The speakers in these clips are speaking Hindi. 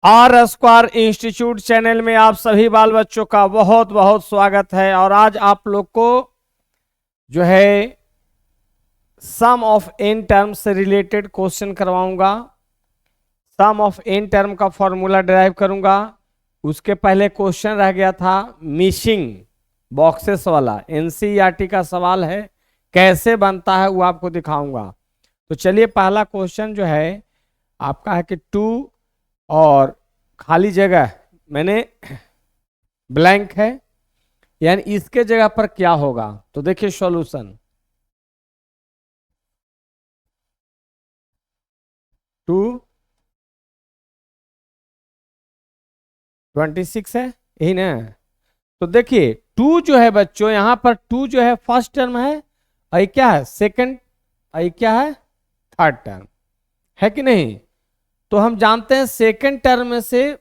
आर स्क्वायर इंस्टीट्यूट चैनल में आप सभी बाल बच्चों का बहुत बहुत स्वागत है। और आज आप लोग को जो है सम ऑफ एन टर्म से रिलेटेड क्वेश्चन करवाऊंगा। सम ऑफ एन टर्म का फॉर्मूला डिराइव करूंगा। उसके पहले क्वेश्चन रह गया था मिसिंग बॉक्सेस वाला, एनसीईआरटी का सवाल है, कैसे बनता है वो आपको दिखाऊंगा। तो चलिए, पहला क्वेश्चन जो है आपका है कि 2 और खाली जगह मैंने ब्लैंक है, यानी इसके जगह पर क्या होगा। तो देखिए सॉल्यूशन 2 26 है, यही ना। तो देखिए 2 जो है बच्चों, यहां पर 2 जो है फर्स्ट टर्म है, और ये क्या है सेकंड, और ये क्या है थर्ड टर्म, है कि नहीं। तो हम जानते हैं सेकंड टर्म में से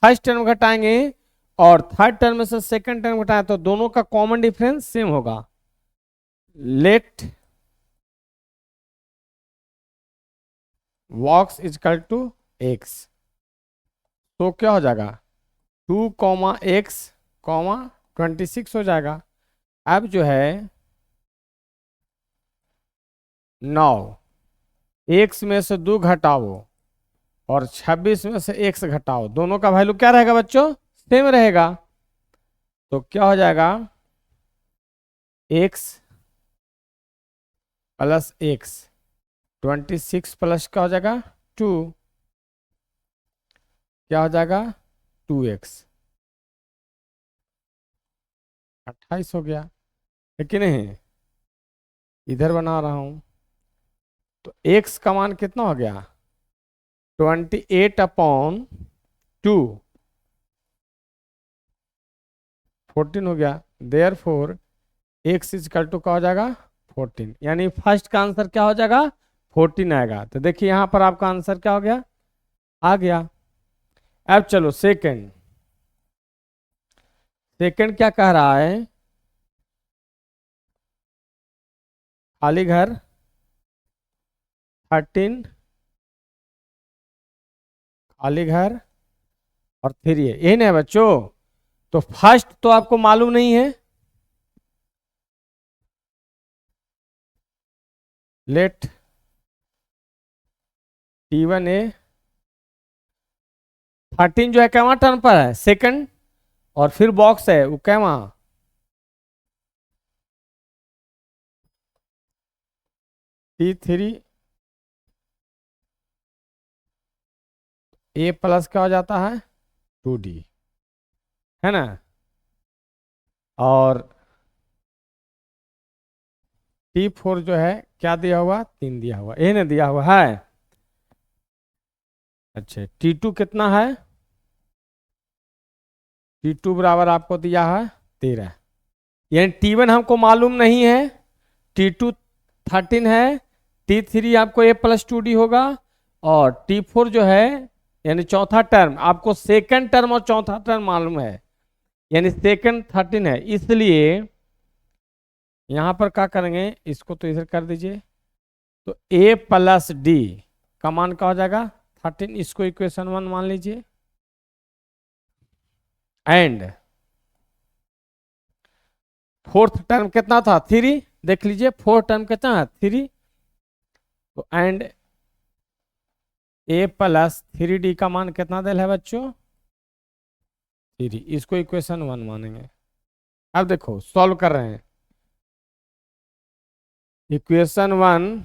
फर्स्ट टर्म घटाएंगे और थर्ड टर्म में से सेकंड टर्म घटाएं तो दोनों का कॉमन डिफरेंस सेम होगा। Let box equal to x, तो क्या हो जाएगा 2 कॉमा एक्स कॉमा 26 हो जाएगा। अब जो है 9 एक्स में से 2 घटाओ और 26 में से एक्स घटाओ, दोनों का वैल्यू क्या रहेगा बच्चों, सेम रहेगा। तो क्या हो जाएगा एक्स प्लस एक्स, 26 प्लस क्या हो जाएगा 2, क्या हो जाएगा 2x, 28 हो गया, है कि नहीं। इधर बना रहा हूं तो x का मान कितना हो गया 28/2, 14 हो गया। There four x equal to क्या हो जाएगा 14, यानी फर्स्ट का आंसर क्या हो जाएगा 14 आएगा। तो देखिए यहां पर आपका आंसर क्या हो गया, आ गया। अब चलो सेकंड, सेकंड क्या कह रहा है, खाली घर 13, खाली घर और 3 है, यही ना है बच्चों। तो फर्स्ट तो आपको मालूम नहीं है, लेट T1A 13 जो है कैवा टर्न पर है सेकंड, और फिर बॉक्स है वो कैवा T3 A प्लस क्या हो जाता है 2D, है ना। और T4 जो है क्या दिया हुआ 3 दिया हुआ, ये ना दिया हुआ है। अच्छा T2 कितना है, T2 बराबर आपको दिया है 13, यानी T1 हमको मालूम नहीं है, T2 13 है, T3 आपको A+2D होगा, और T4 जो है यानी चौथा टर्म आपको सेकंड टर्म और चौथा टर्म मालूम है, यानी सेकंड 13 है। इसलिए यहां पर क्या करेंगे, इसको तो इधर कर दीजिए, तो A+D का मान क्या हो जाएगा 13, इसको इक्वेशन 1 मान लीजिए। एंड फोर्थ टर्म कितना था 3, देख लीजिए फोर्थ टर्म कितना है 3, तो एंड A+3D का मान कितना दिल है बच्चों 3, इसको इक्वेशन 1 मानेंगे। अब देखो सॉल्व कर रहे हैं, इक्वेशन 1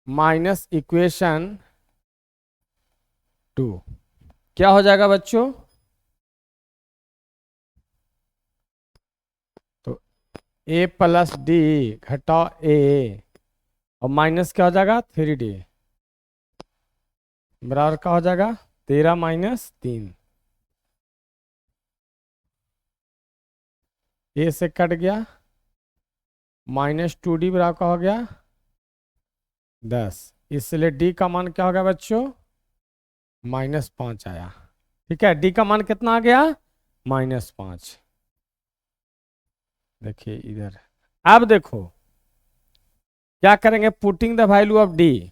माइनस इक्वेशन 2 क्या हो जाएगा बच्चों, तो A+D घटाओ A और माइनस क्या हो जाएगा 3D बराबर क्या हो जाएगा 13 माइनस 3, A से कट गया, -2D बराबर का हो गया 10, इसलिए D का मान क्या हो गया बच्चों -5 आया। ठीक है, D का मान कितना आ गया -5। देखिए इधर, अब देखो क्या करेंगे, putting the value of D,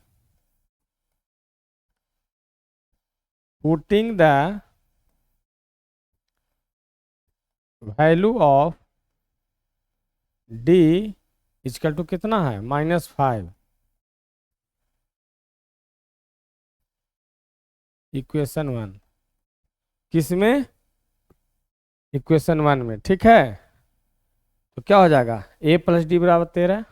putting the value of D equal to कितना है -5 इक्वेशन 1 किसमें इक्वेशन 1 में। ठीक है, तो क्या हो जाएगा a प्लस डी बराबर 13,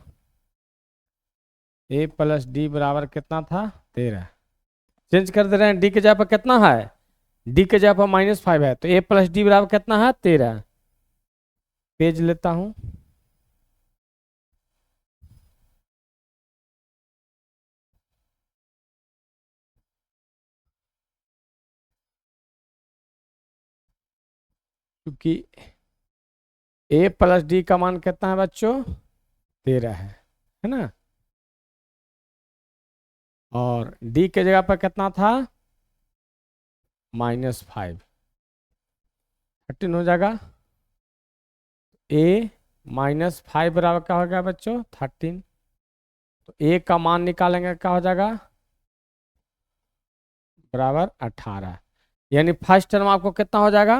a प्लस डी बराबर कितना था 13। चेंज कर दे रहे हैं, डी के जगह पर कितना है, डी के जगह पर -5 है, तो a प्लस डी बराबर कितना है 13। पेज लेता हूं, क्योंकि a प्लस डी का मान कितना है बच्चों 13 है ना, और डी के जगह पर कितना था -5, 13 हो जाएगा। a -5 बराबर क्या हो गया बच्चों 13, तो a का मान निकालेंगे क्या हो जाएगा बराबर 18, यानी फर्स्ट टर्म आपको कितना हो जाएगा,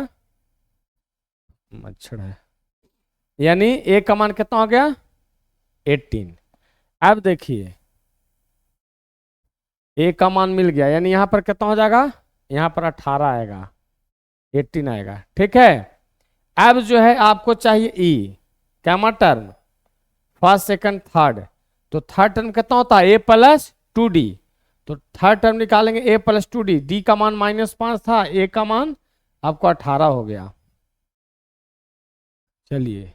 मच्छर है, यानी a का मान कितना हो गया 18। अब देखिए a का मान मिल गया, यानी यहां पर कितना हो जाएगा, यहां पर 18 आएगा, 18 आएगा। ठीक है, अब जो है आपको चाहिए e कैमा टर्म फर्स्ट सेकंड थर्ड, तो थर्ड टर्म कितना होता है a प्लस 2d, तो थर्ड टर्म निकालेंगे a प्लस 2d, d का मान -5 था, a का मान आपको 18 हो गया। चलिए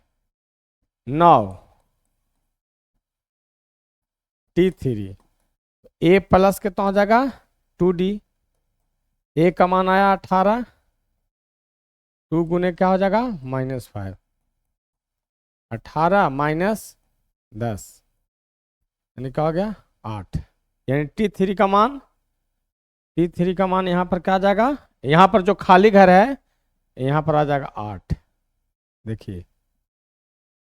9 t3, a प्लस कितना हो जाएगा 2d, a का मान आया 18, 2 गुने क्या हो जाएगा -5, 18 -10 यानी क्या हो गया 8, यानी t3 का मान, t3 का मान यहाँ पर क्या आ जाएगा, यहाँ पर जो खाली घर है यहाँ पर आ जाएगा 8। देखिए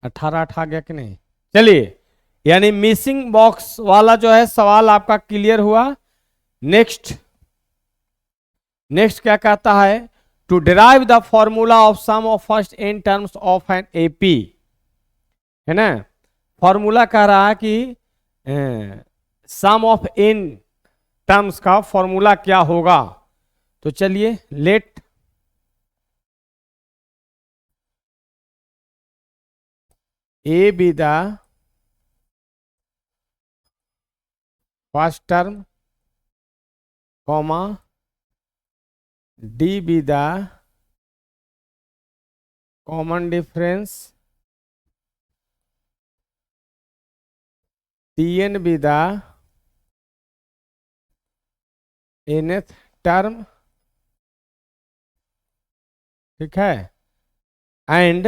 18 आ गया कि नहीं। चलिए, यानी मिसिंग बॉक्स वाला जो है सवाल आपका क्लियर हुआ। नेक्स्ट क्या कहता है, to derive the formula of sum of first n terms of an AP, है ना, फॉर्मूला कह रहा है कि सम ऑफ n टर्म्स का फॉर्मूला क्या होगा। तो चलिए, let a be the first term comma d be the common difference, t n be the nth term, ठीक है, and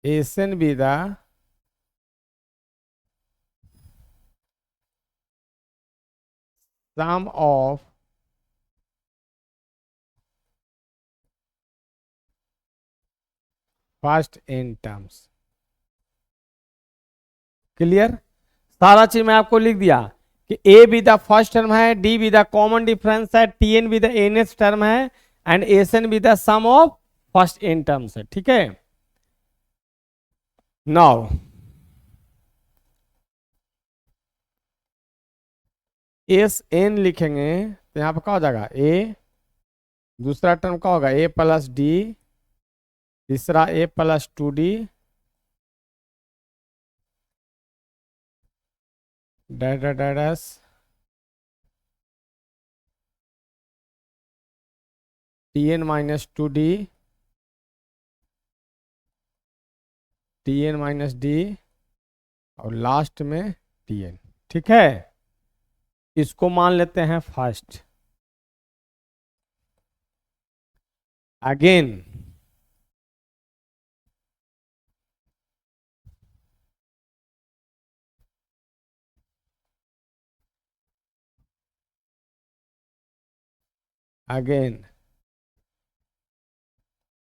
S n be the sum of first n terms. Clear, सारा चीज मैं आपको लिख दिया कि a be the first term है, d be the common difference है, T n be the nth term है, and S n be the sum of first n terms है। ठीक है, नाउ एस एन लिखेंगे तो यहां पर क्या हो जाएगा ए, दूसरा टर्म क्या होगा ए प्लस डी, तीसरा a plus 2d, dash T n -2d, T n -d, और लास्ट में टी एन। ठीक है, इसको मान लेते हैं first. Again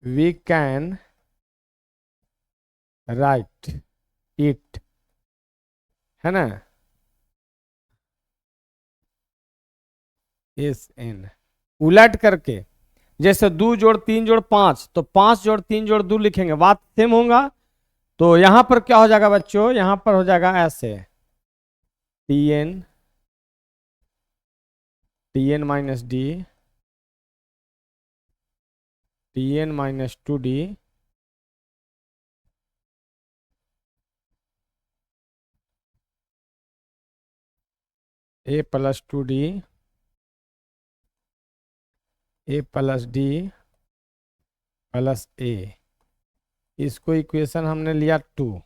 we can write it, है ना, एस एन उलट करके, जैसे 2 जोड़ 3 जोड़ 5, तो 5 जोड़ 3 जोड़ 2 लिखेंगे, बात सेम होगा। तो यहां पर क्या हो जाएगा बच्चों, यहां पर हो जाएगा ऐसे t n minus d, t n minus 2D, a plus 2D, a plus d plus a. इसको इक्वेशन हमने लिया 2।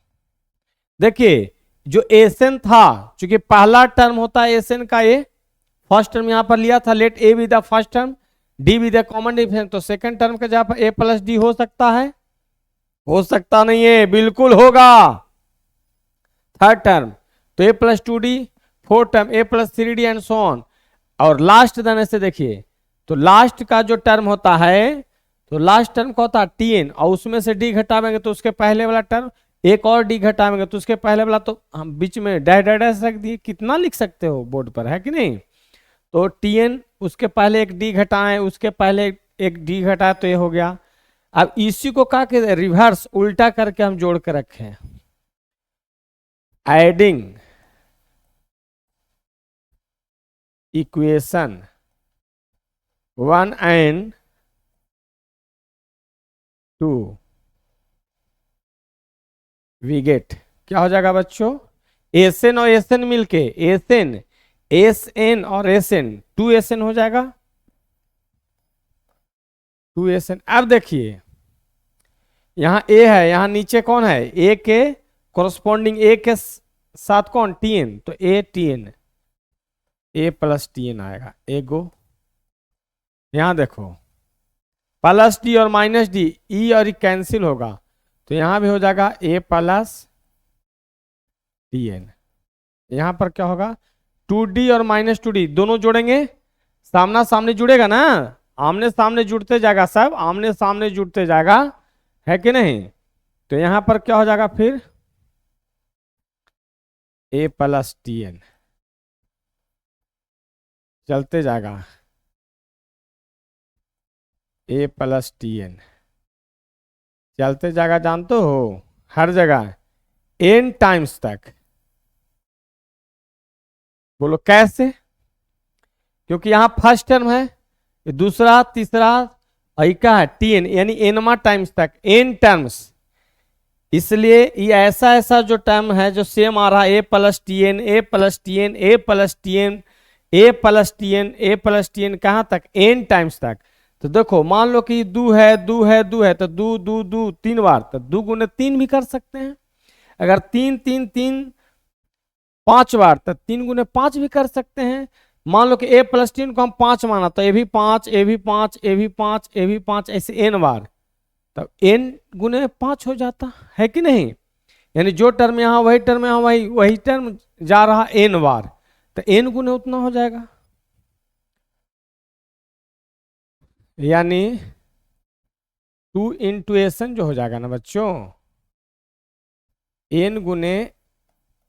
देखिए जो एसएन था, चूंकि पहला टर्म होता है एसएन का ए, फर्स्ट टर्म यहां पर लिया था, let a be the first term, d be the common difference, तो सेकंड टर्म का जहां पर ए प्लस डी हो सकता है, हो सकता नहीं है, बिल्कुल होगा। थर्ड टर्म तो a plus 2D, fourth term a plus 3D and so on. और लास्ट देने से देखिए, तो लास्ट का जो टर्म होता है, तो लास्ट टर्म का होता है टीएन, और उसमें से डी घटावेंगे तो उसके पहले वाला टर्म, एक और डी घटावेंगे तो उसके पहले वाला, तो हम बीच में डैश डैश डैश रख दिए, कितना लिख सकते हो बोर्ड पर, है कि नहीं। तो टीएन उसके पहले एक डी घटाएं, उसके पहले एक डी घटाए, तो ये हो गया। अब इसी को क्या कहते, रिवर्स उल्टा करके हम जोड़ के रखे, adding equation 1 and 2 we get, क्या हो जाएगा बच्चों, एसएन और एसएन मिलके एसएन, एसएन और एसएन 2SN हो जाएगा, 2SN। अब देखिए यहां ए है, यहां नीचे कौन है, ए के कोरस्पॉन्डिंग ए के साथ कौन, टीएन, तो ए टीएन, ए प्लस टीएन आएगा, ए गो। यहां देखो प्लस डी और माइनस डी, ई और ई कैंसिल होगा, तो यहां भी हो जाएगा ए प्लस टीएन। यहां पर क्या होगा, 2D और माइनस 2D दोनों जोड़ेंगे, सामना सामने जुड़ेगा ना, आमने सामने जुड़ते जाएगा, सब आमने सामने जुड़ते जाएगा, है कि नहीं। तो यहां पर क्या हो जाएगा फिर, ए प्लस टीएन चलते जाएगा, ए प्लस टीएन चलते जाएगा, जानते हो हर जगह n टाइम्स तक। बोलो कैसे, क्योंकि यहां फर्स्ट टर्म है, ये दूसरा तीसरा का है टीएन, यानी एनमा टाइम्स तक, n टर्म्स, इसलिए ये ऐसा ऐसा जो टर्म है जो सेम आ रहा है, a plus TN, A plus TN, A plus TN, A plus TN, A plus TN, कहां तक, n टाइम्स तक। तो देखो मान लो कि दू है, दू है, दू है, तो दू दू दू 3 बार, तो 2 गुने 3 भी कर सकते हैं। अगर 3 3 3 5 बार, तो 3 गुने 5 भी कर सकते हैं। मान लो कि ए प्लस टीएन को हम 5 माना, तो ए भी 5, ए भी 5, ए भी 5, ए भी 5, ऐसे n बार, तब n गुने 5 हो जाता है कि नहीं। यानी जो टर्म यहाँ वही टर्म यहाँ वही वही टर्म जा रहा n बार, तो n गुने उतना हो जाएगा, यानी 2 इंटू एसन जो हो जाएगा ना बच्चों, n गुने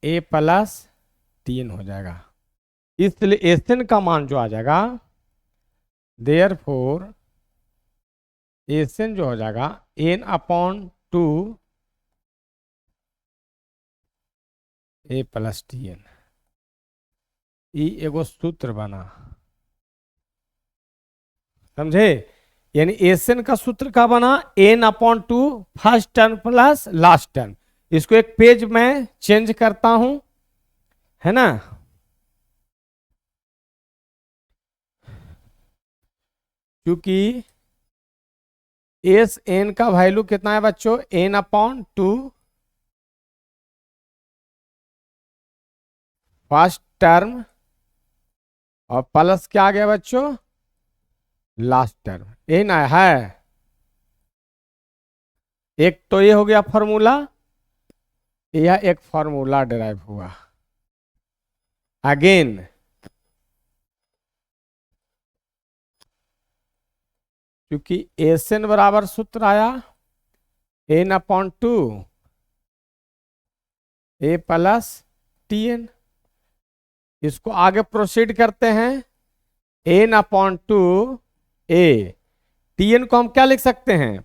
ए प्लस टीएन हो जाएगा। इसलिए एसन का मान जो आ जाएगा, देयरफॉर एसन जो हो जाएगा n/2 ए प्लस टीएन। ई एगो सूत्र बना, समझे, यानी एसन का सूत्र का बना n/2 first term plus last term. इसको एक पेज में चेंज करता हूं, है ना, क्योंकि एस एन का वैल्यू कितना है बच्चों, n/2 फर्स्ट टर्म और प्लस क्या आ गया बच्चों, लास्ट टर्म, यही ना है। एक तो ये हो गया फॉर्मूला, यह एक फॉर्मूला डिराइव हुआ। अगेन क्योंकि एसएन बराबर सूत्र आया n/2 ए प्लस टीएन। इसको आगे प्रोसीड करते हैं, n upon two a, T n को हम क्या लिख सकते हैं,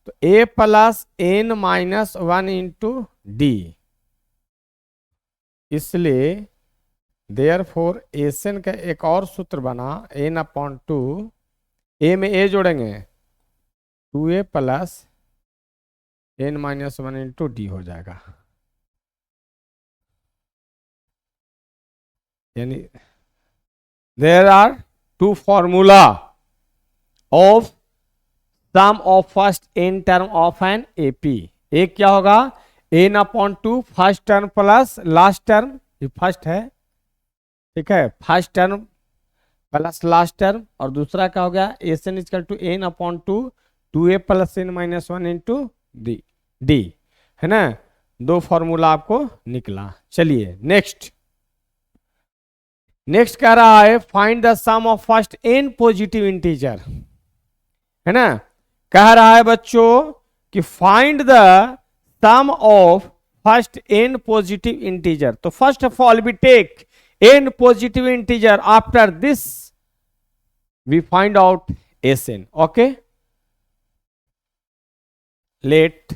तो a plus n minus one into d. इसलिए देयरफॉर एसन का एक और सूत्र बना, एन अपॉन टू, ए में ए जोड़ेंगे, two a plus n minus one into d हो जाएगा। यानी there are two formula of sum of first n term of an AP. एक क्या होगा, n upon two first term plus last term, ये फर्स्ट है, ठीक है, first term plus last term, और दूसरा क्या हो गया, S n equal to n upon two a plus n minus one into d, है ना। दो फॉर्मूला आपको निकला। चलिए नेक्स्ट कह रहा है find the sum of first n positive integer, है ना। कह रहा है बच्चों कि find the sum of first n positive integer. तो first of all we take n positive integer, after this we find out S n. Okay, let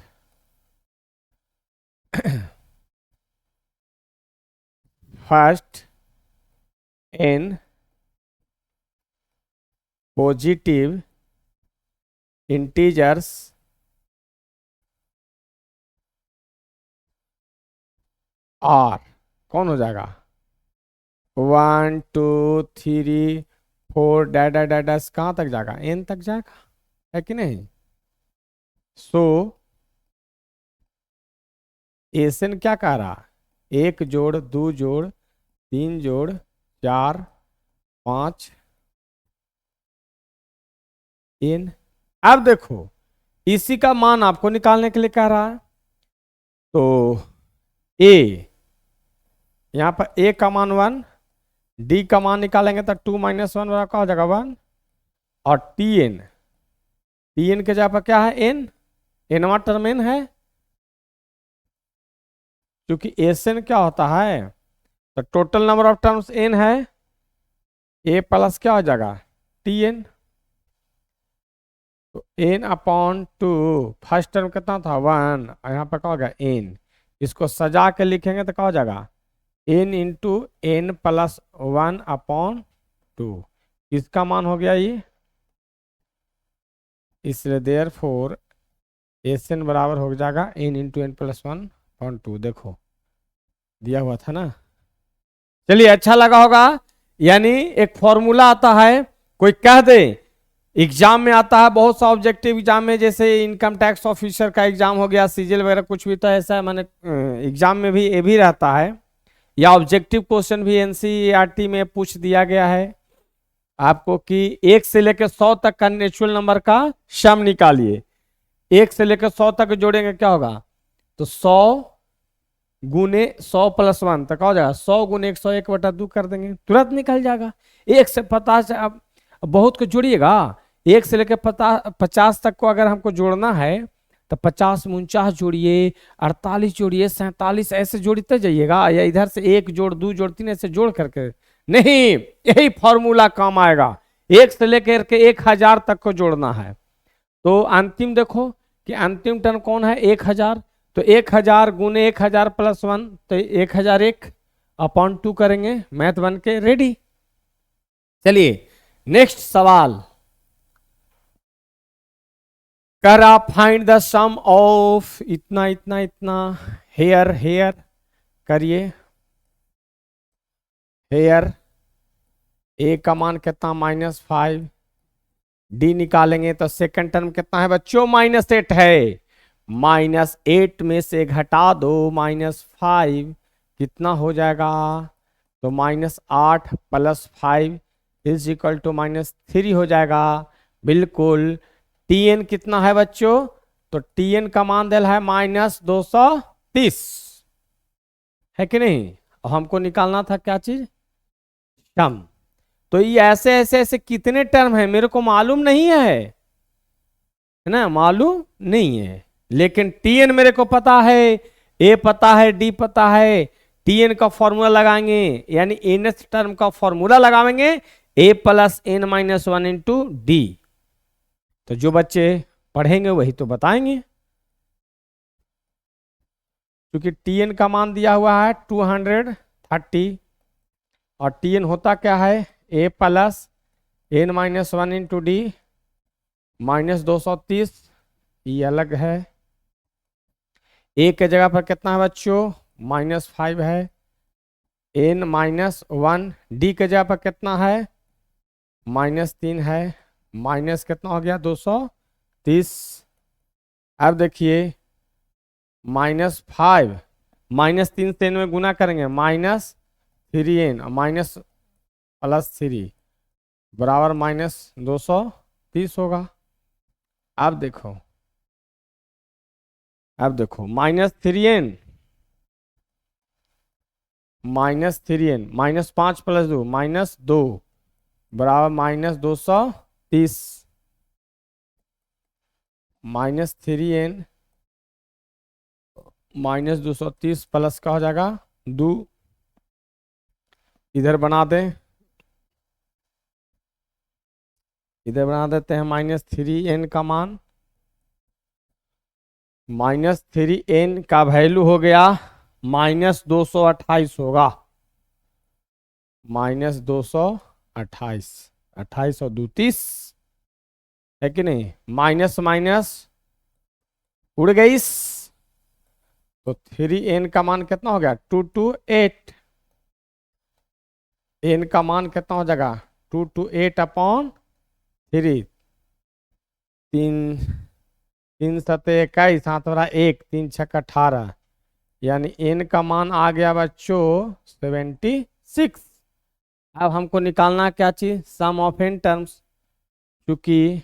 first n positive integers are, कौन हो जाएगा, 1 2 3 4 डैडा डैडस कहां तक जाएगा, एन तक जाएगा, है कि नहीं। सो एसन क्या कह रहा, 1 जोड़ 2 जोड़ 3 जोड़ 4 5 एन। अब देखो इसी का मान आपको निकालने के लिए कह रहा है, तो ए, यहां पर ए का मान 1, डी का मान निकालेंगे तो 2 माइनस 1 का हो जाएगा 1, और टी एन के जगह पर क्या है, एन, एनवा टर्म एन है, क्योंकि एस एन क्या होता है, तो total number of terms n है, ए प्लस क्या हो जाएगा, टी एन। तो n upon two, first term कितना था 1, और यहाँ पर क्या होगा एन, इसको सजा के लिखेंगे तो क्या हो जाएगा, n into n plus 1 upon 2, इसका मान हो गया ये। इसलिए देयरफॉर एस एन बराबर हो जाएगा n into n plus 1 upon 2। देखो दिया हुआ था ना। चलिए अच्छा लगा होगा। यानी एक फॉर्मूला आता है, कोई कह दे, एग्जाम में आता है, बहुत सा ऑब्जेक्टिव एग्जाम में, जैसे इनकम टैक्स ऑफिसर का एग्जाम हो गया, सीजीएल वगैरह कुछ भी, तो ऐसा मैंने एग्जाम में भी ये भी रहता है, या ऑब्जेक्टिव क्वेश्चन भी एनसीईआरटी में पूछ दिया गया है आपको कि 1 से लेकर 100 तक का नेचुरल नंबर का सम निकालिए। 1 से लेकर 100 तक जोड़ेंगे क्या होगा, तो 100 गुने 100 प्लस 1 तक हो जाएगा, 100 गुने 101 बटा 2 कर देंगे, तुरंत निकल जाएगा। 1 से 50, अब बहुत को जोड़िएगा, 1 से लेकर 50 तक को अगर हमको जोड़ना है तो 50 में 49 जोड़िए, 48 जोड़िए, 47, ऐसे जोड़ते जाइएगा, या इधर से 1 जोड़ 2 जोड़ 3 ऐसे जोड़ करके नहीं, यही फॉर्मूला काम आएगा। 1 से लेकर के 1000 तक को जोड़ना है, तो अंतिम देखो कि अंतिम टर्म कौन है, 1000, तो 1000 गुने 1000 प्लस 1, तो 1001 अपॉन 2 करेंगे, मैथ बन के रेडी। चलिए नेक्स्ट सवाल कह रहा फाइंड द सम ऑफ इतना इतना इतना, हेयर हेयर करिए, हेयर ए का मान कितना -5, डी निकालेंगे तो सेकंड टर्म कितना है बच्चों, -8 है, -8 में से घटा दो -5 कितना हो जाएगा, तो -8 प्लस 5 इज इक्वल टू -3 हो जाएगा। बिल्कुल। टीएन कितना है बच्चों, तो टीएन का मान दिया है -230, है कि नहीं, और हमको निकालना था क्या चीज, सम। तो ये ऐसे ऐसे ऐसे कितने टर्म है मेरे को मालूम नहीं है ना, मालूम नहीं है, लेकिन टीएन मेरे को पता है, ए पता है, डी पता है, टीएन का फॉर्मूला लगाएंगे, यानी एनथ टर्म का फॉर्मूला लगाएंगे, a plus n minus one into d. तो जो बच्चे पढ़ेंगे वही तो बताएंगे, क्योंकि टीएन का मान दिया हुआ है 230 और टीएन होता क्या है a plus n minus one into D minus 230, ये अलग है। a के जगह पर कितना है बच्चों, -5 है। n माइनस वन, डी के जगह पर कितना है, -3 है। माइनस कितना हो गया 230। अब देखिए -5 -3 से n में गुना करेंगे -3n माइनस +3 बराबर -230 होगा। अब देखो -3n -5 + 2 -2 बराबर -230 -3n -230 प्लस का हो जाएगा 2, इधर बना दें, इधर बना देते हैं -3n का मान, -3n का वैल्यू हो गया -228 होगा, -228, 28 और 2 30 है कि नहीं, माइनस माइनस उड़ गई, तो 3n का मान कितना हो गया 228, n का मान कितना हो जाएगा 228/3, 3 सते 21, हाथ वाला 1, 3 छक्का 18, यानी n का मान आ गया बच्चों 76। अब हमको निकालना क्या चीज, सम ऑफ n टर्म्स, क्योंकि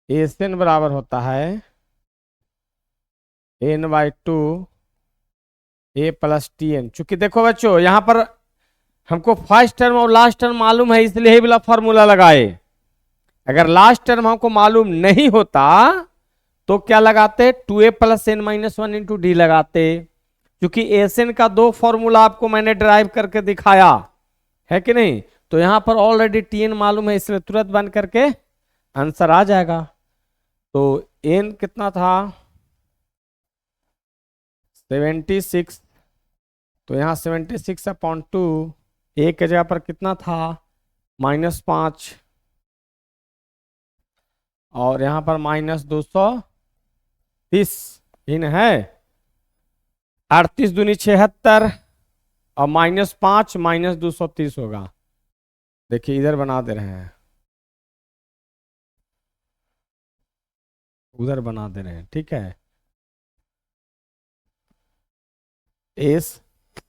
एन बराबर होता है n/2 a प्लस टीएन। चूंकि देखो बच्चों यहां पर हमको फर्स्ट टर्म और लास्ट टर्म मालूम है, इसलिए ये वाला फॉर्मूला लगाए। अगर लास्ट टर्म हमको मालूम नहीं होता तो क्या लगाते, 2a + n - 1 इंटू डी लगाते। क्योंकि एसएन का 2 फॉर्मूला आपको मैंने ड्राइव करके दिखाया है कि नहीं, तो यहां पर ऑलरेडी टीएन मालूम है, इसलिए तुरंत बन करके आंसर आ जाएगा। तो एन कितना था 76, तो यहाँ 76/2, ए के जगह पर कितना था -5 और यहाँ पर -230 इन है, 38 दूनी 76 और -5 -230 होगा। देखिए इधर बना दे रहे हैं, उधर बना दे रहे हैं, ठीक है। एस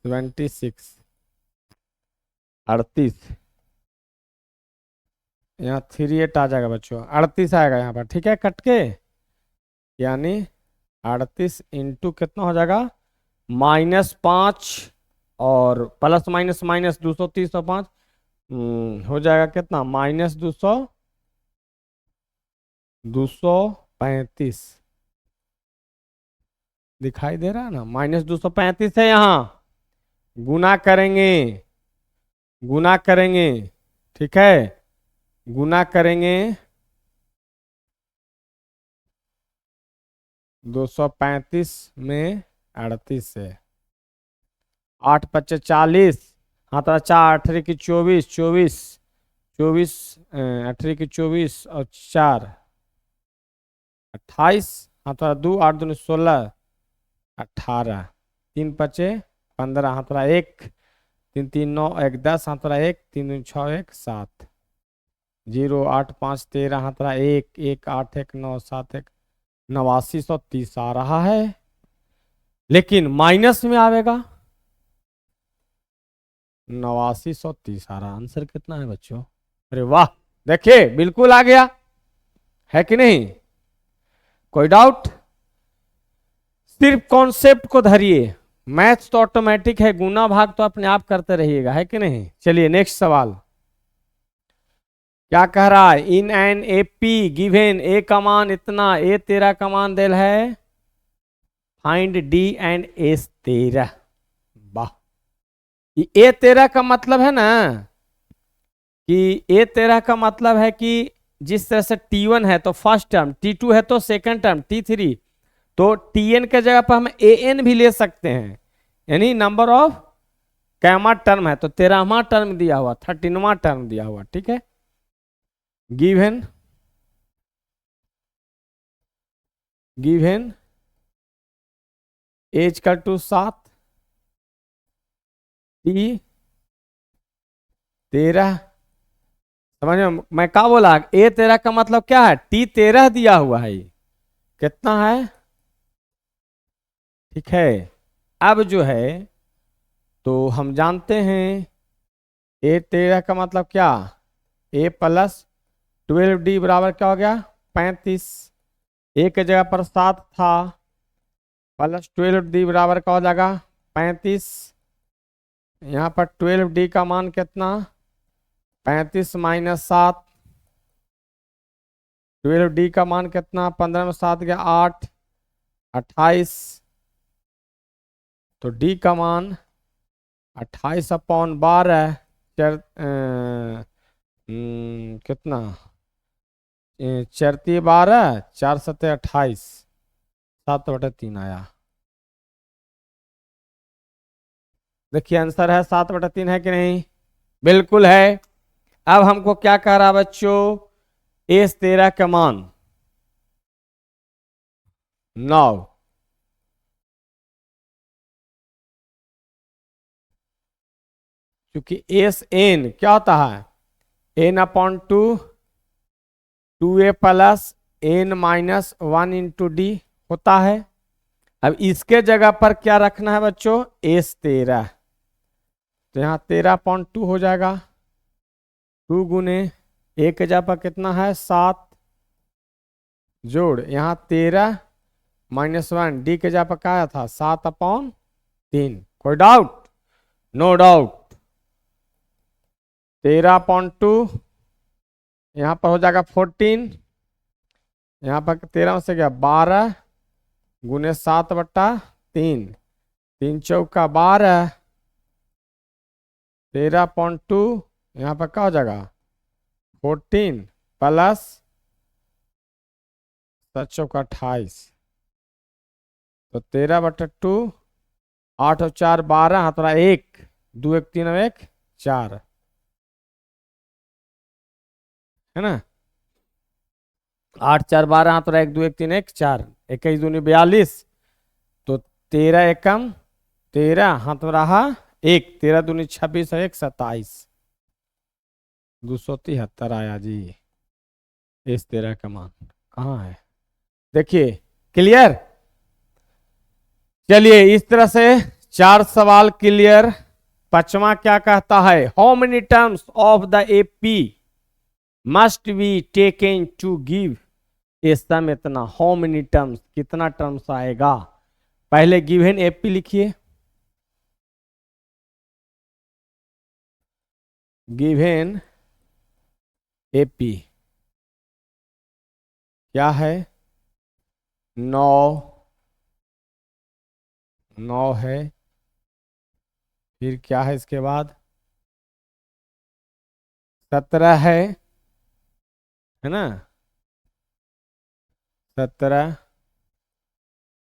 26 38, यहाँ 38 आ जाएगा बच्चों, 38 आएगा यहाँ पर, ठीक है, कट के, यानी 38 इंटू कितना हो जाएगा -5 और प्लस माइनस माइनस 230 और 5 हो जाएगा कितना -235 दिखाई दे रहा है ना, -235 है। यहाँ गुना करेंगे, गुना करेंगे, ठीक है, गुना करेंगे 235 में 38 से, 8 × 5 = 40, हाँ तो 4 8 की 24, 24 8 की 24 और 4 28, हाँ तो 2 8 2 16 18, 3 × 5 = 15, हाँ तो 1 3 3 9 1 10, हाँ तो 1 3 2 6 1 7, 0 8 5 13, हाँ तो 1 1 8 1 9 7 1 8930 आ रहा है, लेकिन माइनस में आवेगा 8930 आ रहा। आंसर कितना है बच्चों, अरे वाह, देखिए बिल्कुल आ गया है कि नहीं, कोई डाउट, सिर्फ कॉन्सेप्ट को धरिए, मैथ्स तो ऑटोमेटिक है, गुना भाग तो अपने आप करते रहिएगा, है कि नहीं। चलिए नेक्स्ट सवाल क्या कह रहा है, इन एन एपी गिवन ए का मान इतना, ए 13 का मान दिल है, फाइंड डी एंड एस 13। वाह, ये ए 13 का मतलब है ना कि A13 का मतलब है कि जिस तरह से T1 है तो फर्स्ट टर्म, T2 है तो सेकंड टर्म, T3 तो Tn के जगह पर हम An भी ले सकते हैं, यानी नंबर ऑफ कैमा टर्म है तो 13वां टर्म दिया हुआ, 13वां टर्म दिया हुआ, ठीक है। गिवन एज का टू 7, T13, समझ में मैं क्या बोला, A13 का मतलब क्या है, T13 दिया हुआ है, कितना है, ठीक है। अब जो है तो हम जानते हैं A13 का मतलब क्या, A प्लस 12D बराबर क्या हो गया 35, ए के जगह पर 7 था, प्लस 12D बराबर क्या हो जाएगा 35, यहाँ पर 12D का मान कितना, 35 माइनस 7, 12D का मान कितना, 15 में 7 गया 8, 28, तो D का मान 28/12, कितना, चरती 12, 4×7 = 28, 7/3 आया। देखिए आंसर है 7/3, है कि नहीं, बिल्कुल है। अब हमको क्या कह रहा बच्चों, A13 का मान 9, क्योंकि एस एन क्या होता है, n/2, 2a plus n-1 × d होता है। अब इसके जगह पर क्या रखना है बच्चों, S13, तो यहाँ 13/2 हो जाएगा, 2 गुने ए के जगह पर कितना है 7, जोड़ यहाँ 13 -1, डी के जगह पर क्या आया था 7/3, कोई डाउट, नो डाउट, 13/2 यहाँ पर हो जाएगा 14, यहाँ पर 13 से गया 12 गुने 7/3, 3×4 = 12, 13/2 यहाँ पर क्या हो जाएगा 14 प्लस 7×4 = 28, तो 13/2, 8 और 4 12, हाथ 1, 2 1 3 और 1 4, है ना, 8 4 12, हाथ 1 2 1 3 1 4, 21 दूनी 42, तो 13 एकम 13, हाथ में रहा 1, 13 दूनी 26 और 1 27, 273 आया जी। इस 13 का मान कहाँ है, देखिए क्लियर। चलिए इस तरह से 4 सवाल क्लियर। पांचवा क्या कहता है, how many terms of the AP must be taken to give a sum इतना, हाउ मेनी टर्म्स, कितना टर्म्स आएगा, पहले गिवन एपी लिखिए, गिवन एपी क्या है 9, 9 है, फिर क्या है इसके बाद 17 है ना, 17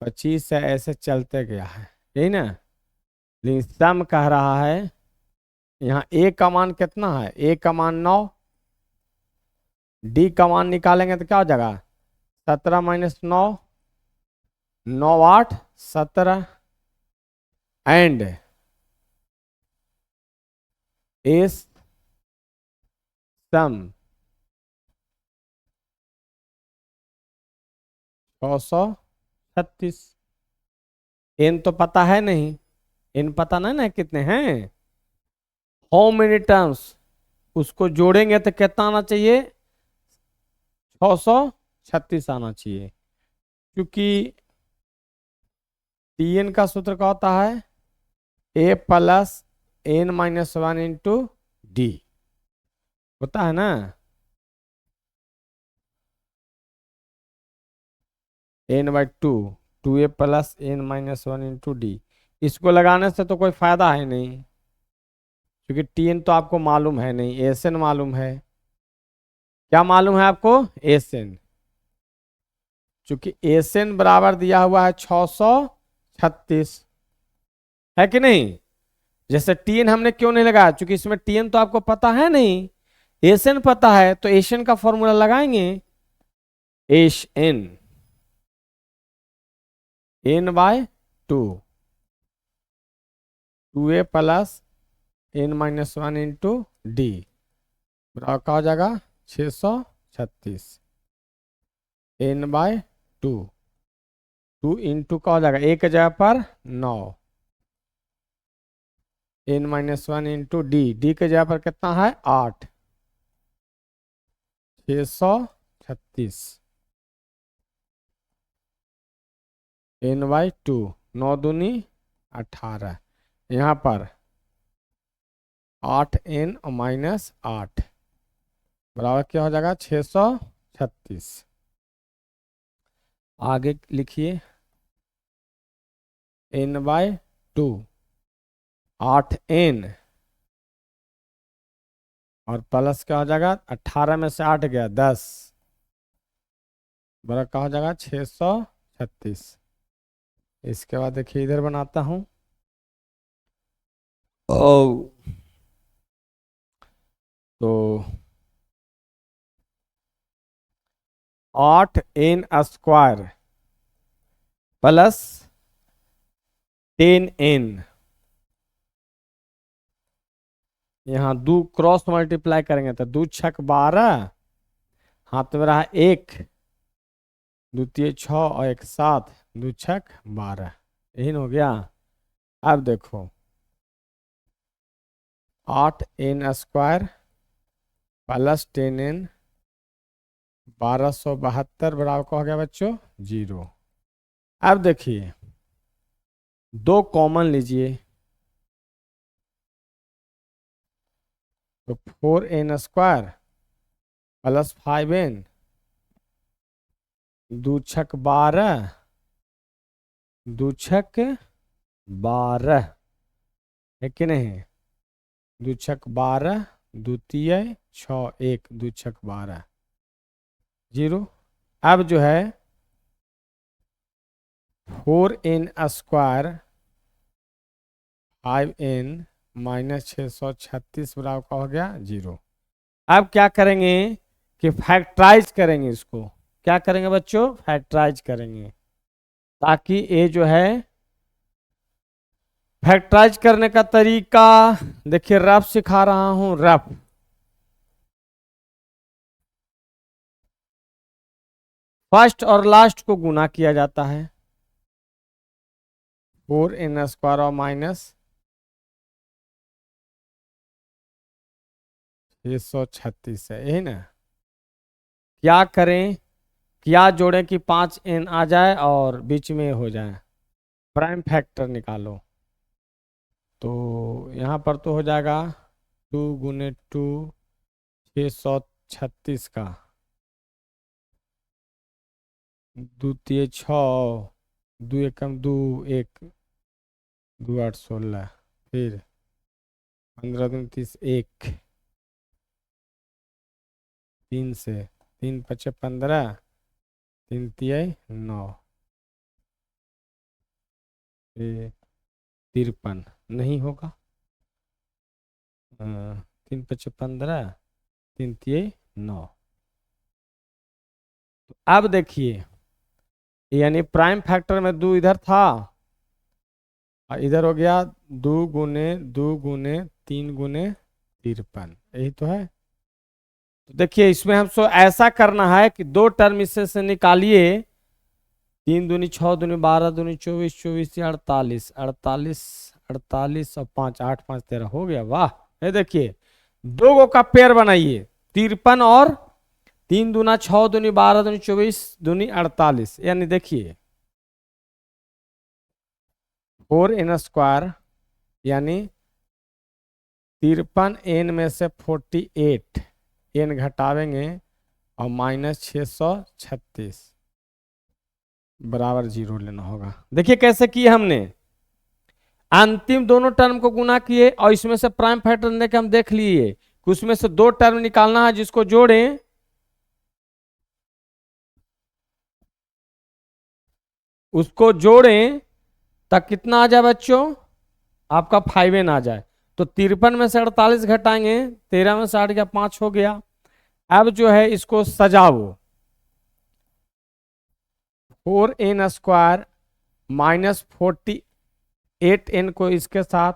25 है, ऐसे चलते गया है, यही ना, लेकिन सम कह रहा है यहाँ ए का मान कितना है, ए का मान 9, डी का मान निकालेंगे तो क्या हो जाएगा 17 - 9, 9 8 17, एंड एस सम 636, एन तो पता है नहीं, एन पता नहीं ना कितने हैं, हाउ मेनी टर्म्स, उसको जोड़ेंगे तो कितना आना चाहिए 636 आना चाहिए, क्योंकि टीएन का सूत्र क्या होता है ए प्लस n-1 × d होता है ना, n/2, 2a plus n-1 × d, इसको लगाने से तो कोई फायदा है नहीं, क्योंकि टीएन तो आपको मालूम है नहीं, एसएन मालूम है। क्या मालूम है आपको? एसएन। चूंकि एसएन बराबर दिया हुआ है 636, है कि नहीं? जैसे टीएन हमने क्यों नहीं लगाया? क्योंकि इसमें टीएन तो आपको पता है नहीं, एसएन पता है, तो एसएन का फॉर्मूला लगाएंगे, S n, n by 2, 2a plus n minus 1 into d, बराबर क्या हो जाएगा? 636 एन बाय 2, 2 इंटू का हो जाएगा, एक जगह पर 9, n minus 1 into d, d के जगह पर कितना है? 8, 636 एन बाई 2, 9 दूनी 18, यहाँ पर 8n और माइनस 8 बराबर क्या हो जाएगा? 636। आगे लिखिए, n बाय 2, 8n और प्लस क्या हो जाएगा? 18 में से 8 गया 10, बराबर क्या हो जाएगा? 636। इसके बाद देखिए इधर बनाता हूं, तो 8n स्क्वायर प्लस 10n, यहाँ दो क्रॉस मल्टीप्लाई करेंगे तो 2 छक 12, हाथ में रहा 1, द्वितीय 6 और 1 7, 2 छक 12, यही हो गया। अब देखो 8n स्क्वायर प्लस 10n, 1272 बराबर का हो गया बच्चों 0। अब देखिए दो कॉमन लीजिए, तो 4n स्क्वायर प्लस 5n, 2 छक 12, 2 छक 12, है कि नहीं? 2 छक 12, द्वितीय 6 1, 2 छक 12, 0। अब जो है 4n स्क्वायर 5n माइनस 636 बराबर का हो गया 0। अब क्या करेंगे कि फैक्टराइज करेंगे इसको। क्या करेंगे बच्चों? फैक्टराइज करेंगे, ताकि ये जो है फैक्टराइज करने का तरीका देखिए, रफ सिखा रहा हूं, रफ। फर्स्ट और लास्ट को गुना किया जाता है, 4n स्क्वायर और माइनस 636 है, यही ना? क्या करें, क्या जोड़ें कि 5n आ जाए और बीच में हो जाए? प्राइम फैक्टर निकालो, तो यहाँ पर तो हो जाएगा 2 गुने 2 636 का, द्वितीय 6, 2 एकम 2 1, 2 8 16, फिर 15 दूनी 30, 1 3 से 3 5 15, 3 तिहाई 9, 53 नहीं होगा, 3 5 15, 3 तिहाई 9। तो अब देखिए, यानी प्राइम फैक्टर में 2 इधर था और इधर हो गया 2 गुने 2 गुने 3 गुने 53, यही तो है। तो देखिए इसमें हमको ऐसा करना है कि 2 टर्म इससे से निकालिए, 3 दूनी 6 दूनी 12 दूनी 24, 24 से 48, 48 48 और 5 8 5 13 हो गया। वाह! ये देखिए 2 गो का पेयर बनाइए, 53 और 3 दूना 6 दूनी 12 दूनी 24 दूनी 48, यानी देखिए 4n स्क्वायर यानी 53n में से 48 n घटावेंगे और माइनस 636 बराबर 0 लेना होगा। देखिए कैसे किए हमने, अंतिम दोनों टर्म को गुना किए और इसमें से प्राइम फैक्टर लेके हम देख लिए कि उसमें से दो टर्म निकालना है, जिसको जोड़ें उसको जोड़ें तब कितना आ जाए बच्चों, आपका 5n आ जाए। तो 53 में से 48 घटाएंगे, 13 में से 8 गया 5 हो गया। अब जो है इसको सजाओ, 4n² माइनस 48n को इसके साथ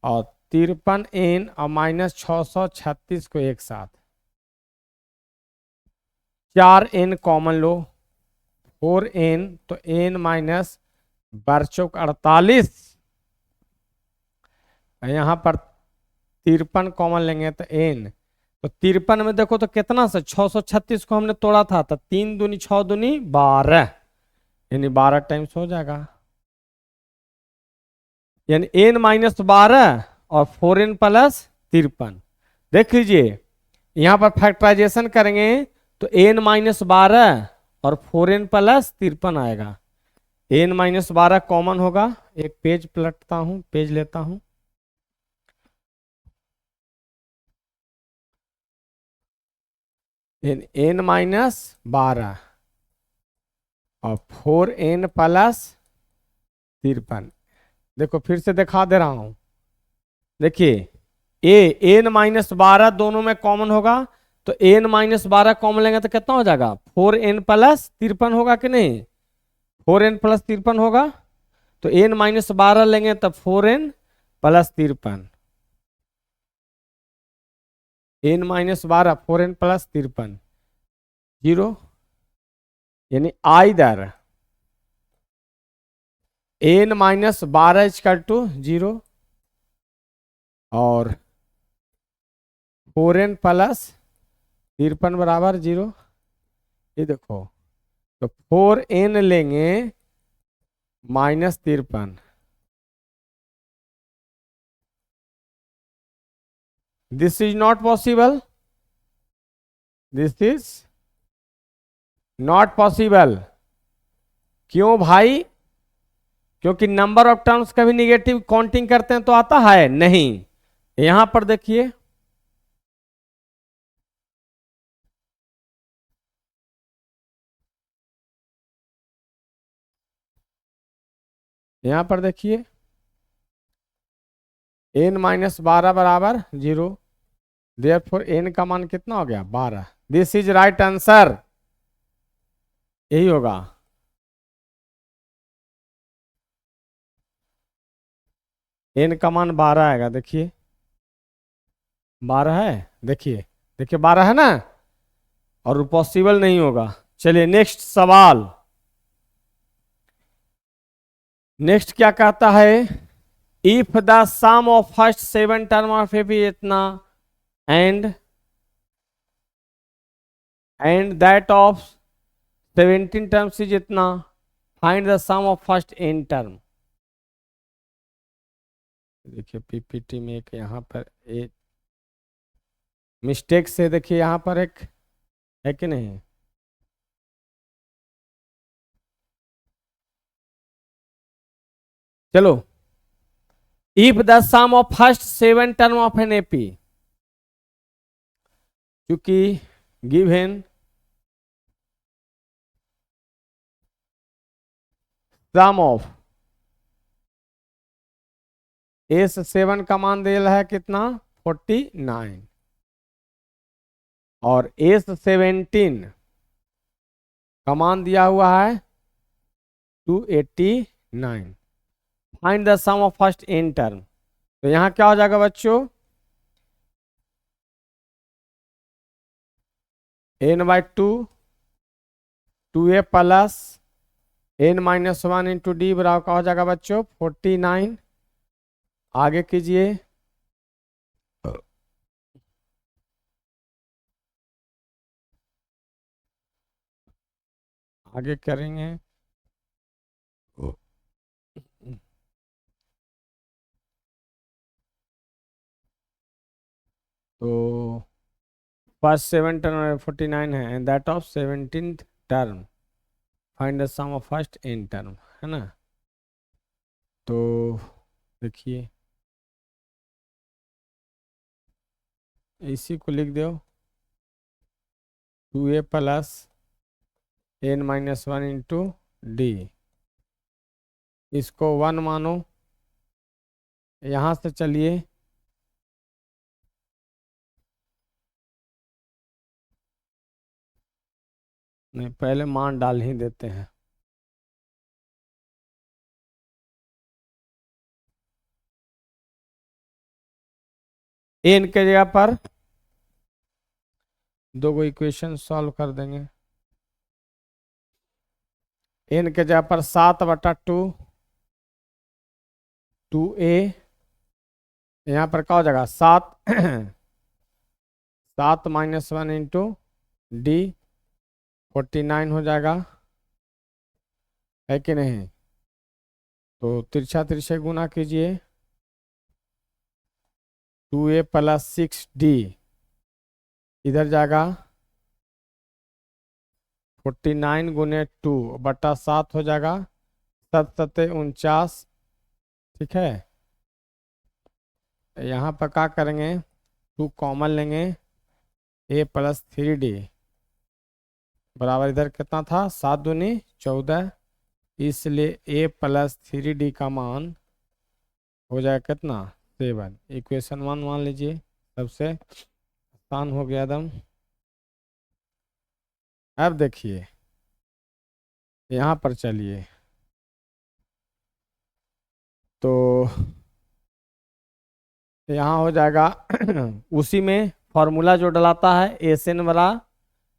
और 53n और माइनस 636 को एक साथ, 4n कॉमन लो, 4n तो n माइनस 48, यहां पर 53 कॉमन लेंगे तो n, तो 53 में देखो तो कितना से 636 को हमने तोड़ा था, तो 3 दूनी 6 दूनी 12, यानी 12 टाइम्स हो जाएगा, यानी n माइनस 12 और 4n प्लस 53। देख लीजिए यहां पर फैक्टराइजेशन करेंगे तो n माइनस 12 और 4n प्लस 53 आएगा। n माइनस 12 कॉमन होगा, एक पेज पलटता हूं, पेज लेता हूं, n माइनस 12 और 4n प्लस 53। देखो फिर से दिखा दे रहा हूं, देखिए n माइनस 12 दोनों में कॉमन होगा, तो n माइनस 12 कॉमन लेंगे तो कितना हो जाएगा, 4n प्लस 53 होगा कि नहीं, 4n प्लस 53 होगा। तो n माइनस 12 लेंगे तब 4n plus 53, n minus 12 4n plus 53 0, यानी either n minus 12 equal to 0 और 4n प्लस 53 बराबर 0। ये देखो तो 4n लेंगे minus 53, this is not possible, this is not possible. क्यों भाई, क्योंकि नंबर ऑफ टर्म्स कभी निगेटिव काउंटिंग करते हैं तो आता है नहीं। यहां पर देखिए यहां पर देखिए n माइनस 12 बराबर 0, देयरफॉर n का मान कितना हो गया 12, दिस इज राइट आंसर, यही होगा। n का मान 12 आएगा, देखिए 12 है, देखिए देखिए 12 है ना, और पॉसिबल नहीं होगा। चलिए नेक्स्ट सवाल, नेक्स्ट क्या कहता है, if the sum of first 7 term of A P इतना and that of 17 terms is इतना, find the sum of first n term. देखिए पीपीटी में एक यहाँ पर एक मिस्टेक से, देखिए यहाँ पर एक है कि नहीं, चलो if the sum of first 7 term of an AP, क्योंकि गिवन सम ऑफ S7 का मान दे रहा है कितना 49 और S17 का मान दिया हुआ है 289, find the sum of first n term. तो यहां क्या हो जाएगा बच्चों, n/2 2a plus n minus 1 into d बराबर का हो जाएगा बच्चों 49। आगे कीजिए, आगे करेंगे तो फर्स्ट 7 टर्म 49 है and that of 17 term, find the sum of first n term, है ना। तो देखिए इसी को लिख दो 2a plus n-1 into D, इसको 1 मानो। यहाँ से चलिए नहीं, पहले मान डाल ही देते हैं। एन के जगह पर दो गो इक्वेशन सॉल्व कर देंगे। एन के जगह पर 7/2 2a, यहाँ पर क्या हो जाएगा 7 7-1 इंटू डी 49 हो जाएगा, है कि नहीं। तो तिरछा तिरछे गुना कीजिए 2a प्लस 6d, इधर जाएगा 49 गुने 2/7 हो जाएगा, 7×7 = 49। ठीक है, यहाँ पर क्या करेंगे 2 कॉमन लेंगे, a प्लस 3d बराबर इधर कितना था 7×2 = 14, इसलिए a प्लस 3d का मान हो जाएगा कितना 7। इक्वेशन 1 मान लीजिए, सबसे आसान हो गया एकदम। अब देखिए यहाँ पर चलिए, तो यहाँ हो जाएगा उसी में फॉर्मूला जो डलाता है एस एन वाला,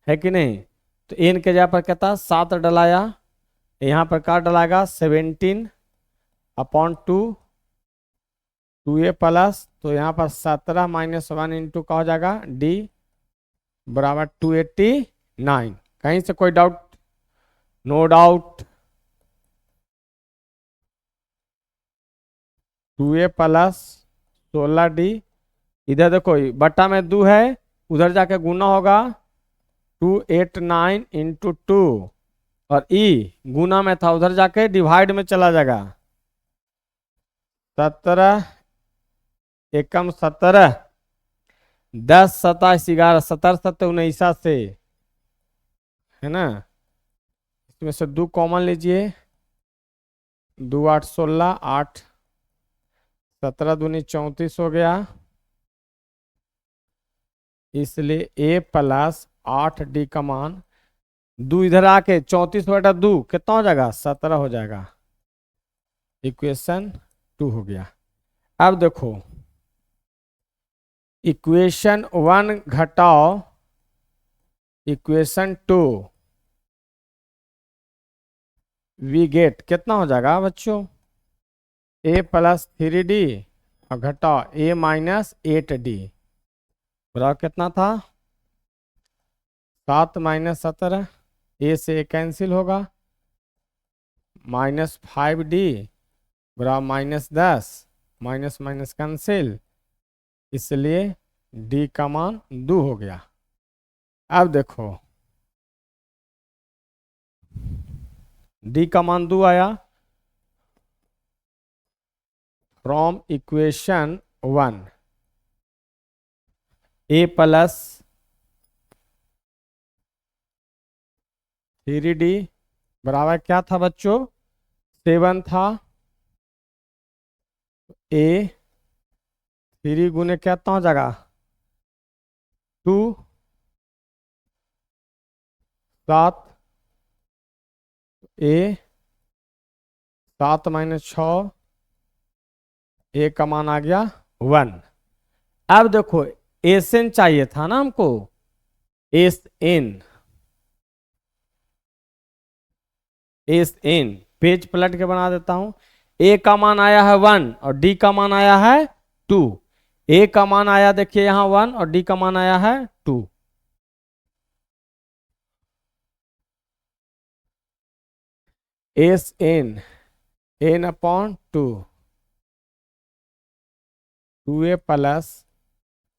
है कि नहीं। तो एन के जगह पर कहता 7 डलाया, यहाँ पर क्या डलाएगा 17/2 2a प्लस, तो यहाँ पर 17-1 इंटू का हो जाएगा डी बराबर 289। कहीं से कोई doubt? No doubt. 2a plus 16d, इधर देखो बट्टा में 2 है, उधर जाके गुना होगा 289 इंटू 2, और ई गुना में था उधर जाके डिवाइड में चला जाएगा। 17 एकम 17, 10 27 11 17 7 19 से, है ना। इसमें से 2 कॉमन लीजिए, 2 8 16 8 17 दूनी 34 हो गया, इसलिए a प्लस 8d का मान 2 इधर आके 34/2 कितना हो जाएगा 17 हो जाएगा। इक्वेशन 2 हो गया। अब देखो इक्वेशन 1 घटाओ इक्वेशन 2, वी गेट कितना हो जाएगा बच्चों a प्लस 3d और घटाओ a माइनस 8d बराबर कितना था 7-17, a से कैंसिल होगा, -5d बराबर -10, माइनस माइनस कैंसिल, इसलिए d का मान 2 हो गया। अब देखो d का मान 2 आया from equation 1, a plus 3d बराबर क्या था बच्चों 7 था, a 3 गुने कितना हो जाएगा 2 7, a 7-6, a का मान आ गया 1। अब देखो एस एन चाहिए था ना हमको, एस एन पेज पलट के बना देता हूं। ए का मान आया है 1 और डी का मान आया है 2। ए का मान आया देखिए यहां 1 और डी का मान आया है 2। S n n/2 2a plus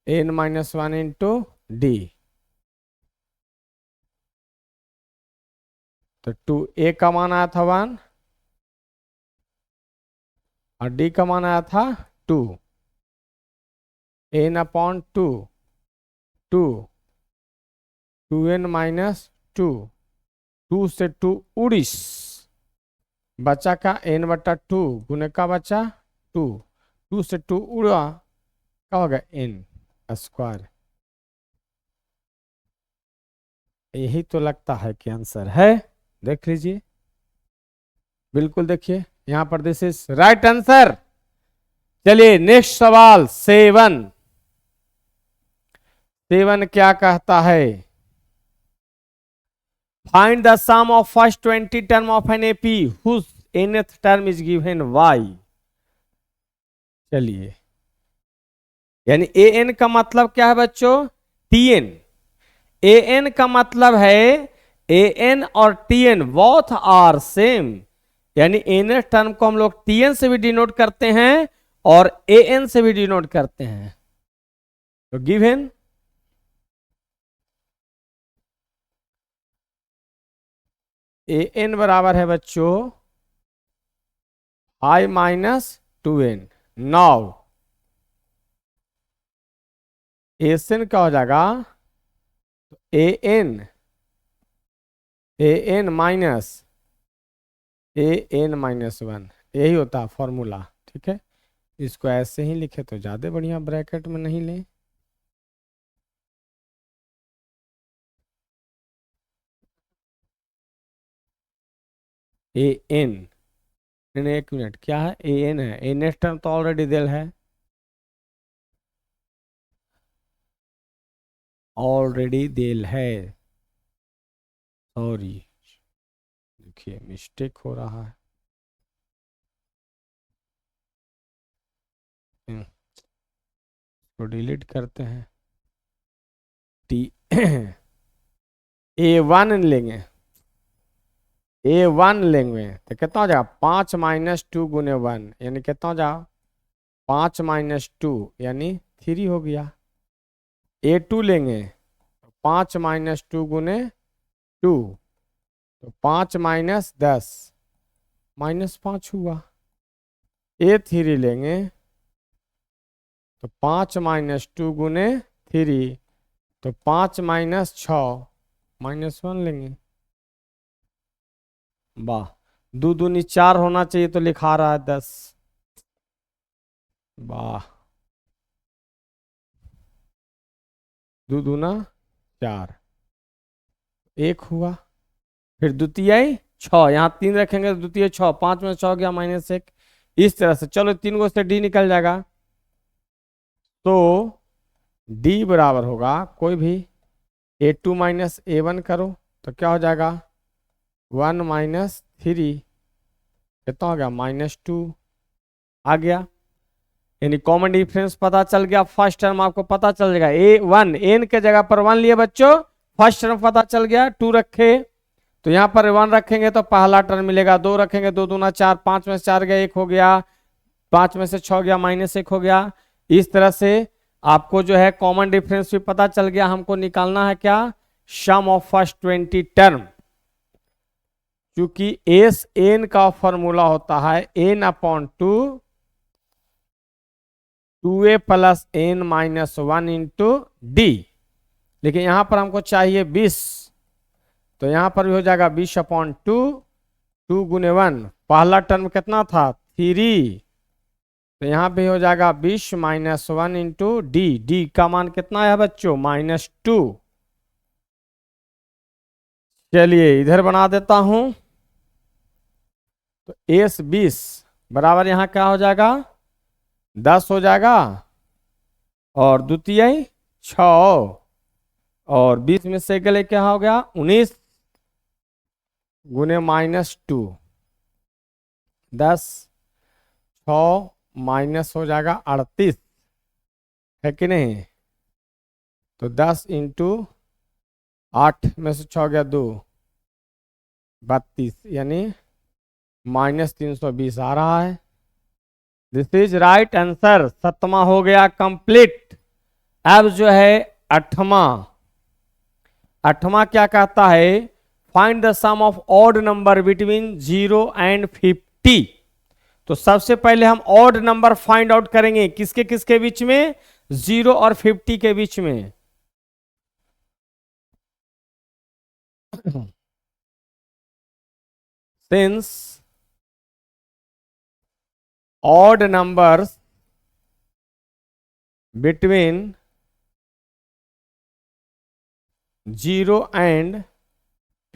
n-1 into d, तो 2a का मान आया था 1 और डी का मान आया था 2, n अपॉन 2, 2n माइनस 2, 2 से 2 उड़ीस, बचा का n/2 गुने का बचा 2, 2 से 2 उड़ा, क्या होगा n स्क्वायर। यही तो लगता है कि आंसर है, देख लीजिए, बिल्कुल देखिए यहां पर दिस इज राइट आंसर। चलिए नेक्स्ट सवाल 7 क्या कहता है, find the sum of first 20 term of an AP whose nth term is given y। चलिए, यानी an का मतलब क्या है बच्चों, tn। an का मतलब है an और tn बोथ आर सेम, यानी nth टर्म को हम लोग tn से भी डिनोट करते हैं और an से भी डिनोट करते हैं। तो गिवन an बराबर है बच्चों i minus 2n। Now N क्या हो जाएगा, an माइनस 1, यही होता है फॉर्मूला। ठीक है, इसको ऐसे ही लिखे तो ज्यादा बढ़िया, ब्रैकेट में नहीं ले। an, एक मिनट, क्या है an है, an टर्म तो ऑलरेडी दिल है, ऑलरेडी दिल है, सॉरी, देखिए मिस्टेक हो रहा है। तो डिलीट करते हैं, टी a1 लेंगे, a1 लेंगे तो कितना हो जाएगा 5 माइनस 2 गुने 1, यानी कितना हो जाएगा 5 माइनस 2 यानी 3 हो गया। a2 लेंगे तो 5 माइनस 2 गुने 2, तो 5 माइनस 10 माइनस 5 हुआ। a3 लेंगे तो 5 माइनस 2 गुने 3, तो 5 माइनस 6 माइनस 1 लेंगे। वाह, 2 दूनी 4 होना चाहिए तो लिखा रहा है 10। वाह, 2 दूना 4, 1 हुआ। फिर द्वितीय 6, यहाँ 3 रखेंगे तो द्वितीय 6, 5 में 6 गया माइनस 1, इस तरह से। चलो 3 को से डी निकल जाएगा, तो डी बराबर होगा कोई भी a2 माइनस a1 करो तो क्या हो जाएगा 1 माइनस 3, कितना हो गया -2 आ गया। यानी कॉमन डिफरेंस पता चल गया, फर्स्ट टर्म आपको पता चल जाएगा, a1 n के जगह पर 1 लिए बच्चों, फर्स्ट टर्म पता चल गया। 2 रखे तो यहाँ पर 1 रखेंगे तो पहला टर्म मिलेगा, 2 रखेंगे 2 दूना 4, 5 में से 4 गया 1 हो गया, 5 में से 6 गया -1 हो गया। इस तरह से आपको जो है कॉमन डिफरेंस भी पता चल गया। हमको निकालना है क्या, सम ऑफ फर्स्ट 20 टर्म। क्योंकि एस एन का फॉर्मूला होता है n upon 2a plus n minus 1 into D, लेकिन यहां पर हमको चाहिए 20, तो यहां पर भी हो जाएगा 20 अपॉन 2, 2 गुने 1, पहला टर्म कितना था 3, तो यहां पे हो जाएगा 20 माइनस 1 इंटू डी, डी का मान कितना है बच्चों -2। चलिए इधर बना देता हूं, तो एस 20 बराबर यहां क्या हो जाएगा 10 हो जाएगा, और द्वितीय 6, और 20 में से गले क्या हो गया 19 गुने -2, 10, 6 माइनस हो जाएगा 38, है कि नहीं। तो 10 इंटू 8 में से 6 गया 2, 32, यानी -320 आ रहा है। दिस इज राइट आंसर, 7वां हो गया कंप्लीट। अब जो है 8वां क्या कहता है, find the sum of odd number between 0 and 50। तो सबसे पहले हम ऑड नंबर फाइंड आउट करेंगे, किसके किसके बीच में, 0 और 50 के बीच में। Since odd numbers between 0 and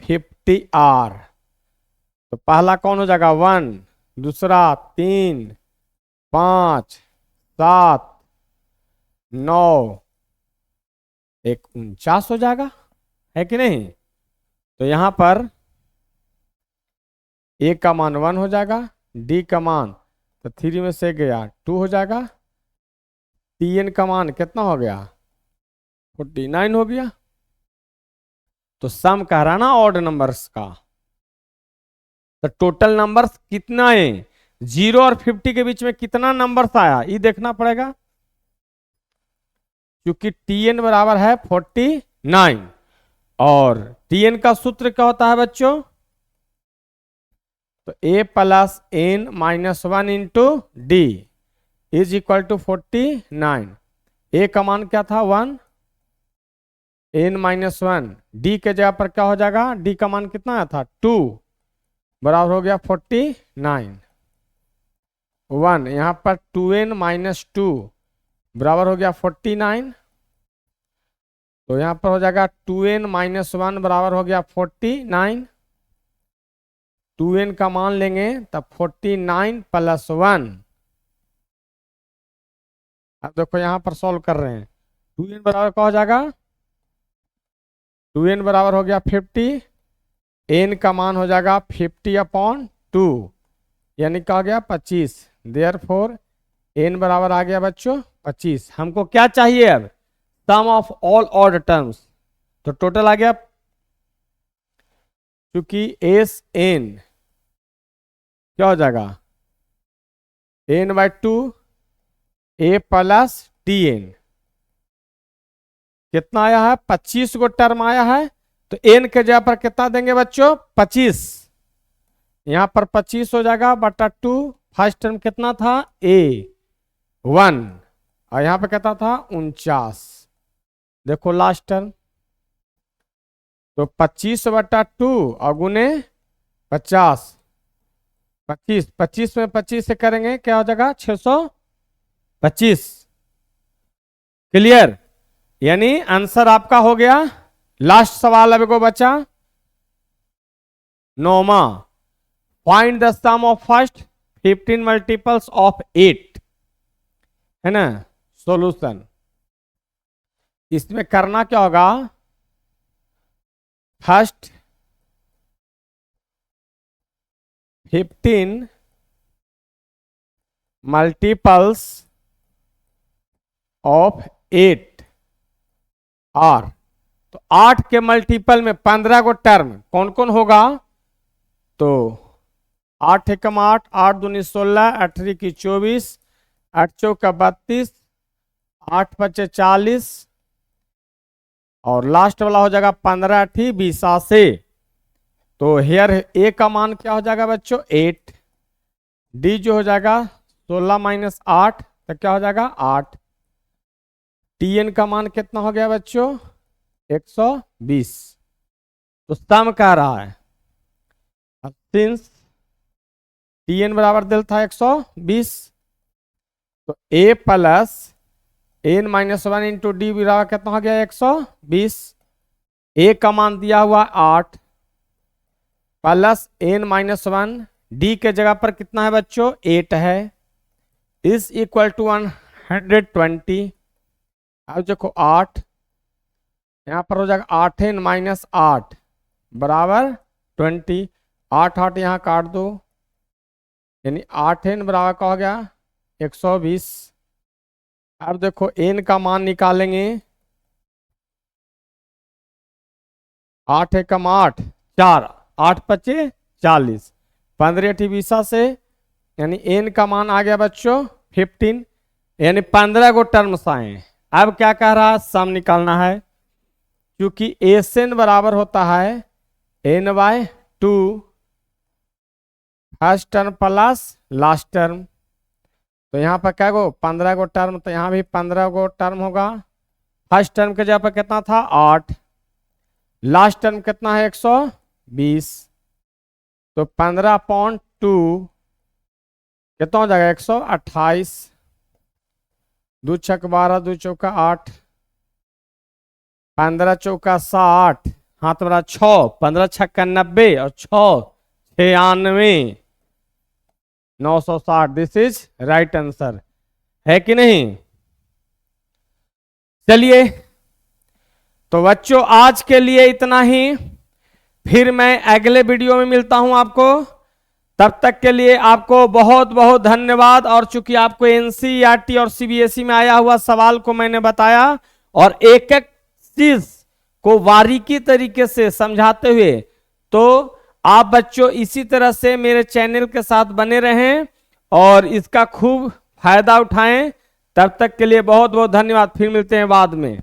50 आर, तो पहला कौन हो जाएगा 1, दूसरा 3, 5, 7, 9, एक 49 हो जाएगा, है कि नहीं। तो यहां पर ए का मान 1 हो जाएगा, डी का मान तो 3 में से गया 2 हो जाएगा, टी एन का मान कितना हो गया 49 हो गया। तो सम कह रहा ना ऑड नंबर्स का, तो टोटल नंबर्स कितना है, 0 और 50 के बीच में कितना नंबर्स आया ये देखना पड़ेगा, क्योंकि टी एन बराबर है 49 और टी एन का सूत्र क्या होता है बच्चों, तो a plus n minus 1 into d is equal to 49। A का मान क्या था 1, एन माइनस 1, डी के जगह पर क्या हो जाएगा, डी का मान कितना आया था 2, बराबर हो गया 49। 1 यहां पर 2n माइनस 2 बराबर हो गया 49, तो यहां पर हो जाएगा 2n माइनस 1 बराबर हो गया 49। 2n का मान लेंगे तब 49 प्लस 1, अब देखो यहां पर सॉल्व कर रहे हैं, 2n बराबर क्या हो जाएगा, 2n बराबर हो गया 50, n का मान हो जाएगा 50/2 यानी क्या हो गया 25, देयरफॉर n बराबर आ गया बच्चों 25। हमको क्या चाहिए अब, सम ऑफ ऑल ऑड टर्म्स, तो टोटल आ गया, क्योंकि एस एन क्या हो जाएगा n/2 a plus T N, कितना आया है 25 गो टर्म आया है, तो n के जगह पर कितना देंगे बच्चों 25, यहां पर 25 हो जाएगा बटा 2, फर्स्ट टर्म कितना था a1 और यहां पर कितना था 49, देखो लास्ट टर्म, तो 25/2 और गुने 50, 25 में 25 से करेंगे क्या हो जाएगा 625। क्लियर, यानी आंसर आपका हो गया। लास्ट सवाल अब को बचा 9वां, find the sum of first 15 multiples of 8, है ना। सॉल्यूशन, इसमें करना क्या होगा, फर्स्ट 15 मल्टीपल्स ऑफ 8 आर, तो 8 के मल्टीपल में 15 को टर्म कौन कौन होगा, तो 8 एकम 8, 8 दूनी 16, 8 की 24, 8 चौका 32, 8 पचे 40 और लास्ट वाला हो जाएगा 15 8 20 से। तो हेयर ए का मान क्या हो जाएगा बच्चों 8, डी जो हो जाएगा 16 माइनस 8 तो क्या हो जाएगा 8, टी एन का मान कितना हो गया बच्चों 120। तो सम कह रहा है, सिंस टी एन बराबर दिल था 120, तो a plus n minus 1 into d बराबर कितना हो गया 120, ए का मान दिया हुआ 8 प्लस एन माइनस 1, डी के जगह पर कितना है बच्चों 8 है, इज इक्वल टू 120। अब देखो 8 यहां पर हो जाएगा 8n माइनस 8 बराबर 20, 8 8 यहां काट दो, यानी 8n बराबर का हो गया 120। अब देखो n का मान निकालेंगे, 8 एकम 8 4, 8 पचे 40, 15 8 20 से, यानी n का मान आ गया बच्चों 15, यानी 15 गो टर्म्स आए। अब क्या कह रहा है, सम निकालना है, क्योंकि एस एन बराबर होता है n/2 first term plus last term, तो यहाँ पर क्या गो 15 गो टर्म, तो यहाँ भी 15 गो टर्म होगा। फर्स्ट टर्म के जगह पर कितना था 8, लास्ट टर्म कितना है 120, तो 15/2 कितना हो जाएगा 128, 2 छक 12, 2 चौका 8, 15 चौका 60, हाथ मेरा 6, 15 छक्का 90 और 6 96, 960। दिस इज राइट आंसर, है कि नहीं? चलिए, तो बच्चों आज के लिए इतना ही, फिर मैं अगले वीडियो में मिलता हूं आपको। तब तक के लिए आपको बहुत बहुत धन्यवाद। और चूंकि आपको एनसीईआरटी और सीबीएसई में आया हुआ सवाल को मैंने बताया और एक एक चीज को बारीकी तरीके से समझाते हुए, तो आप बच्चों इसी तरह से मेरे चैनल के साथ बने रहें और इसका खूब फायदा उठाएं। तब तक के लिए बहुत बहुत धन्यवाद, फिर मिलते हैं बाद में।